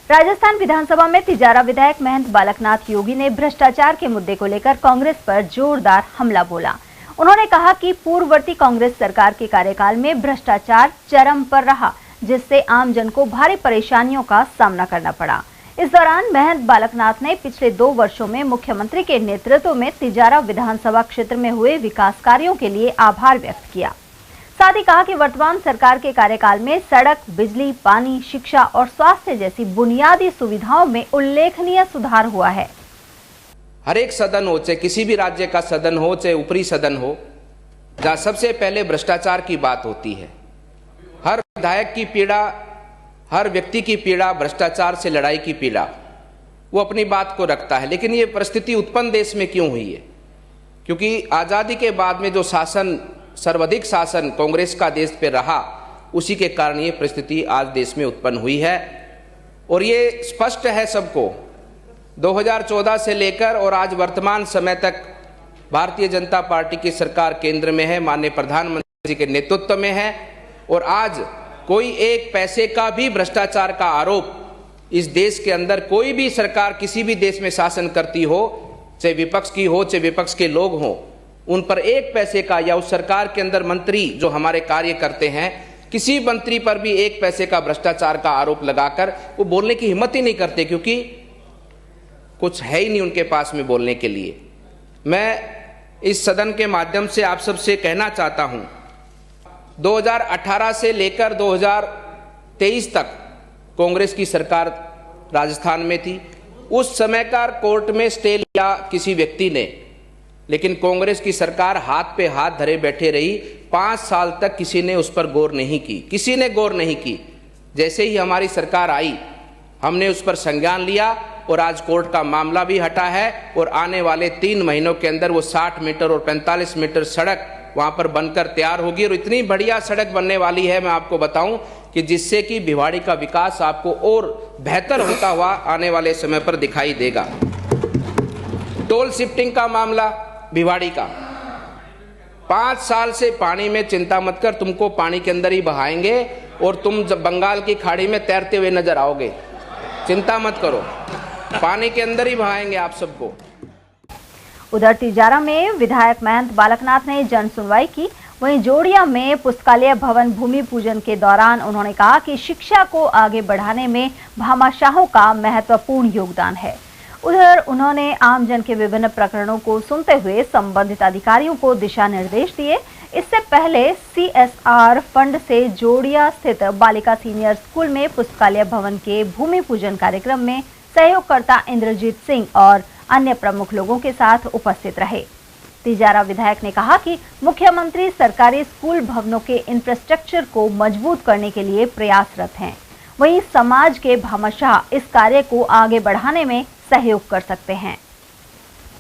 राजस्थान विधानसभा में तिजारा विधायक महंत बालकनाथ योगी ने भ्रष्टाचार के मुद्दे को लेकर कांग्रेस पर जोरदार हमला बोला। उन्होंने कहा कि पूर्ववर्ती कांग्रेस सरकार के कार्यकाल में भ्रष्टाचार चरम पर रहा, जिससे आम जन को भारी परेशानियों का सामना करना पड़ा। इस दौरान महंत बालकनाथ ने पिछले 2 वर्षों में मुख्यमंत्री के नेतृत्व में तिजारा विधानसभा क्षेत्र में हुए विकास कार्यों के लिए आभार व्यक्त किया। साथ ही कहा कि वर्तमान सरकार के कार्यकाल में सड़क, बिजली, पानी, शिक्षा और स्वास्थ्य जैसी बुनियादी सुविधाओं में उल्लेखनीय सुधार हुआ है। हर एक सदन हो, चाहे किसी भी राज्य का सदन हो, चाहे ऊपरी सदन हो, जहां सबसे पहले भ्रष्टाचार की बात होती है। हर विधायक की पीड़ा, हर व्यक्ति की पीड़ा, भ्रष्टाचार से लड़ाई की पीड़ा, वो अपनी बात को रखता है। लेकिन ये परिस्थिति उत्पन्न देश में क्यों हुई है? क्योंकि आज़ादी के बाद में जो शासन, सर्वाधिक शासन कांग्रेस का देश पे रहा, उसी के कारण ये परिस्थिति आज देश में उत्पन्न हुई है। और ये स्पष्ट है सबको, 2014 से लेकर और आज वर्तमान समय तक भारतीय जनता पार्टी की सरकार केंद्र में है, माननीय प्रधानमंत्री जी के नेतृत्व में है। और आज कोई एक पैसे का भी भ्रष्टाचार का आरोप इस देश के अंदर कोई भी सरकार किसी भी देश में शासन करती हो, चाहे विपक्ष की हो, चाहे विपक्ष के लोग हों, उन पर एक पैसे का, या उस सरकार के अंदर मंत्री जो हमारे कार्य करते हैं, किसी मंत्री पर भी एक पैसे का भ्रष्टाचार का आरोप लगाकर वो बोलने की हिम्मत ही नहीं करते, क्योंकि कुछ है ही नहीं उनके पास में बोलने के लिए। मैं इस सदन के माध्यम से आप सबसे कहना चाहता हूं, 2018 से लेकर 2023 तक कांग्रेस की सरकार राजस्थान में थी। उस समय का कोर्ट में स्टे लिया किसी व्यक्ति ने, लेकिन कांग्रेस की सरकार हाथ पे हाथ धरे बैठे रही। 5 साल तक किसी ने उस पर गौर नहीं की, किसी ने गौर नहीं की। जैसे ही हमारी सरकार आई, हमने उस पर संज्ञान लिया और आज कोर्ट का मामला भी हटा है। और आने वाले 3 महीनों के अंदर वो 60 मीटर और 45 मीटर सड़क वहां पर बनकर तैयार होगी। और इतनी बढ़िया सड़क बनने वाली है, मैं आपको बताऊं, कि जिससे कि भिवाड़ी का विकास आपको और बेहतर होता हुआ आने वाले समय पर दिखाई देगा। टोल शिफ्टिंग का मामला भिवाड़ी का, 5 साल से पानी में, चिंता मत कर, तुमको पानी के अंदर ही बहाएंगे और तुम जब बंगाल की खाड़ी में तैरते हुए नजर आओगे, चिंता मत करो, पानी के अंदर ही बहाएंगे आप सबको। उधर तिजारा में विधायक महंत बालकनाथ ने जन सुनवाई की। वहीं जोड़िया में पुस्तकालय भवन भूमि पूजन के दौरान उन्होंने कहा कि शिक्षा को आगे बढ़ाने में भामाशाहों का महत्वपूर्ण योगदान है। उधर उन्होंने आमजन के विभिन्न प्रकरणों को सुनते हुए संबंधित अधिकारियों को दिशा निर्देश दिए। इससे पहले CSR फंड से जोड़िया स्थित बालिका सीनियर स्कूल में पुस्तकालय भवन के भूमि पूजन कार्यक्रम में सहयोगकर्ता इंद्रजीत सिंह और अन्य प्रमुख लोगों के साथ उपस्थित रहे। तिजारा विधायक ने कहा कि मुख्यमंत्री सरकारी स्कूल भवनों के इंफ्रास्ट्रक्चर को मजबूत करने के लिए प्रयासरत हैं। वहीं समाज के भामाशाह इस कार्य को आगे बढ़ाने में सहयोग कर सकते हैं।